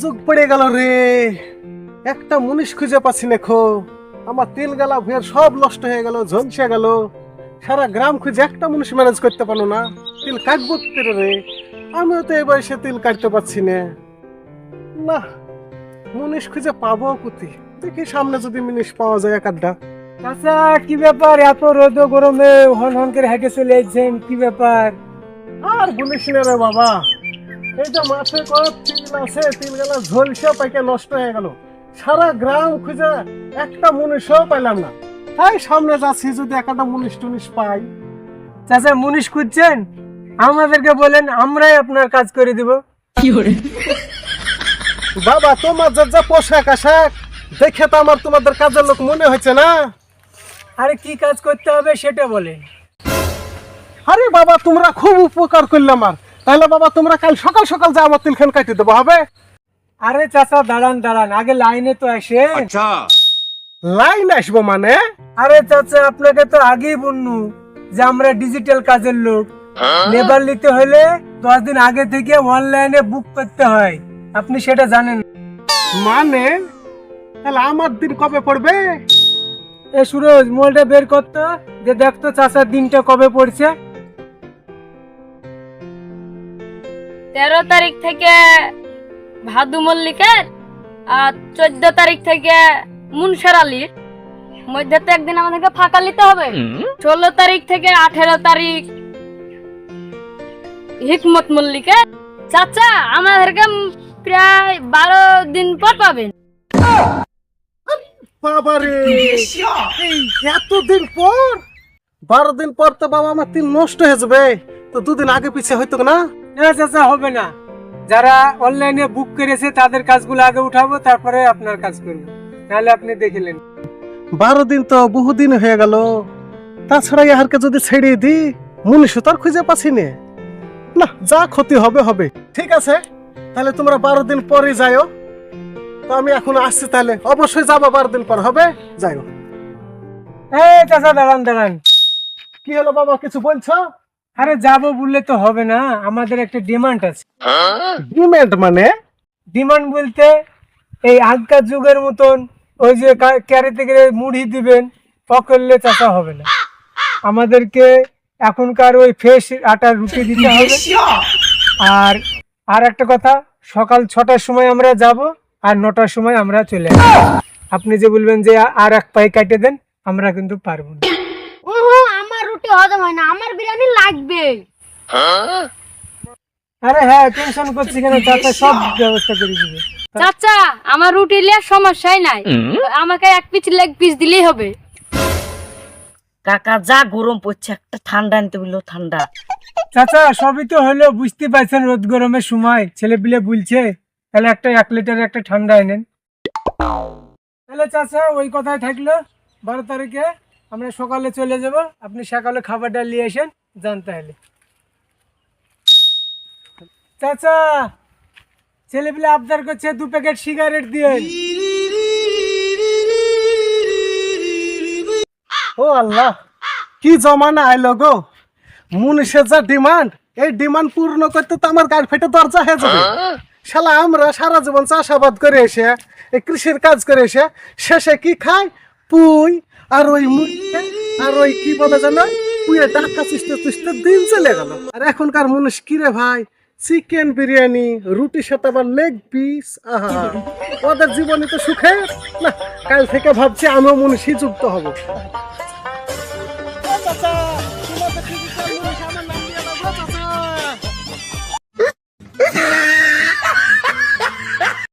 যুগ পড়ে গেল রে, একটা মুনিশ খুঁজে পাচ্ছি না খো। আমার তিল গালা ভুঁয়ের সব নষ্ট হয়ে গেল, ঝলসে গেল। সারা গ্রাম খুঁজে একটা মুনিশ ম্যানেজ করতে পারলো না। তিল কাটবো কি করে রে? আমিও তো এই বয়সে তিল কাটতে পারছি না। না, মুনিশ খুঁজে পাবো কোথায়? দেখি সামনে যদি মুনিশ পাওয়া যায় এক আধটা। চাচা কি ব্যাপার, এত রোদ গরমে হন হন করে হেঁটে চলে যাচ্ছেন, কি ব্যাপার? আর বলিস না রে বাবা, এই যে মাঠে কয়েক তিল আছে, তিল গেলা ঝলসে পাইকে নষ্ট হয়ে গেল। সারা গ্রাম খুঁজে একটা মুনিশও পাইলাম না। তাই সামনে যাচ্ছি, যদি একটা মুনিশ টুনিশ পাই। চাচা মুনিশ খুঁজছেন, আমাদেরকে বলেন, আমরাই আপনার কাজ করে দিব। বাবা তোমার যা পোশাক আশাক দেখে তো আমার তোমাদের কাজের লোক মনে হচ্ছে না। আরে কি কাজ করতে হবে সেটা বলেন। আরে বাবা তোমরা খুব উপকার করলে আমার। তাহলে বাবা তোমরা কাল সকাল সকাল যা আমার তিলখান কাটি দেবো, হবে? আরে চাচা দাঁড়ান দাঁড়ান, আগে লাইনে তো আসে। লাইন আসবো মানে? আরে চাচা আপনাকে তো আগেই বলনু যে আমরা ডিজিটাল কাজের লোক। লেবার নিতে হলে 10 দিন আগে থেকে অনলাইনে বুক করতে হয়, আপনি সেটা জানেন না। মানে তাহলে আমার দিন কবে পড়বে? এ সুরজ, মোবাইলটা বের করতো, যে দেখতো চাচার দিনটা কবে পড়ছে। 13 তারিখ থেকে ভাদু মল্লিকের আর 14 তারিখ থেকে মুনসার আলীর মধ্যে তো একদিন আমাদেরকে ফাঁকা নিতে হবে। 16 তারিখ থেকে 18 তারিখ হিকমত মল্লিকের। চাচা আমাদেরকে প্রায় 12 দিন পর পাবেন। বাবারে, এই এতদিন পর? 12 দিন পর তো বাবা আমার তিল নষ্ট হয়ে যাবে। তো দুদিন আগে পিছিয়ে হইতো না? না চাচা হবে না, যারা অনলাইনে বুক করেছে তাদের কাজগুলো আগে উঠাবো, তারপরে আপনার কাজ করবো, নাহলে আপনি দেখিলেন। 12 দিন তো বহুদিন হয়ে গেল। তাছাড়া ইহারকে যদি ছেড়ে দি, মুনিশ তো আর খুঁজে পাচ্ছি না। না, যা ক্ষতি হবে হবে। ঠিক আছে, তাহলে তোমরা 12 দিন পরে যাও। তো আমি এখন আসছি, তাহলে অবশ্যই যাবো। 12 দিন পর হবে, যাইও। এই চাচা দাঁড়ান দাঁড়ান। কি হলো বাবা, কিছু বলছো? আরে যাবো বললে তো হবে না, আমাদের একটা ডিমান্ড আছে। ডিমান্ড মানে? ডিমান্ড বলতে এই আগকার যুগের মতন ওই যে ক্যারিতে করে মুড়ি দিবেন পকড়লে চাচা হবে না। আমাদেরকে এখনকার ওই ফ্রেশ আটার রুটি দিতে হবে। আর আর একটা কথা, সকাল 6টার সময় আমরা যাব, আর 9টার সময় আমরা চলে আসবো। আপনি যে বলবেন যে আর এক পাই কাটে দেন, আমরা কিন্তু পারবো না। আমার রুটি হজম হয় না, আমার বিরিয়ানি লাগবে। আরে হ্যাঁ, টেনশন করছি কেন, চাচা সব ব্যবস্থা করে দিবে। চাচা আমার রুটি লিয়ার সমস্যাই নাই, আমাকে এক পিস লেগ পিস দিলেই হবে। কাকা যা গরম পড়ছে, একটা ঠান্ডা আনতে বললো, ঠান্ডা। চাচা সবই তো হলো, বুঝতে পারছেন রোদ গরমের সময় ছেলে পিলে বলছে, তাহলে একটা 1 লিটার একটা ঠান্ডা এনেন। তাহলে চাচা ওই কথাই থাকলো, 12 তারিখে আমরা সকালে চলে যাব, আপনি সকালে খাবারটা নিয়ে আসেন, যান তাহলে। চাচা ছেলে পিলে আবদার করছে 2 প্যাকেট সিগারেট দিয়ে। ও আল্লাহ, কি জমানা আইলো গো! মুনিশের যা ডিমান্ড, এই ডিমান্ড পূর্ণ করতে তো আমার গাড়ি ফেটে দরজা হয়ে যাবে। শালা আমরা সারা জীবন চাষাবাদ করে এসে, এই কৃষির কাজ করে এসে, শেষে কি খাই? পুই আর ওই মুরগি আর ওই কি বলে জানো, পুয়ে ডাক্কা চুষতে চুষতে দিন চলে গেল। আর এখনকার মুনিশ কি রে ভাই, চিকেন বিরিয়ানি, রুটির সাথে আবার লেগ পিস। আহা, ওদের জীবনে তো সুখে না। কাল থেকে ভাবছি আমিও মুনিশই যুক্ত হব।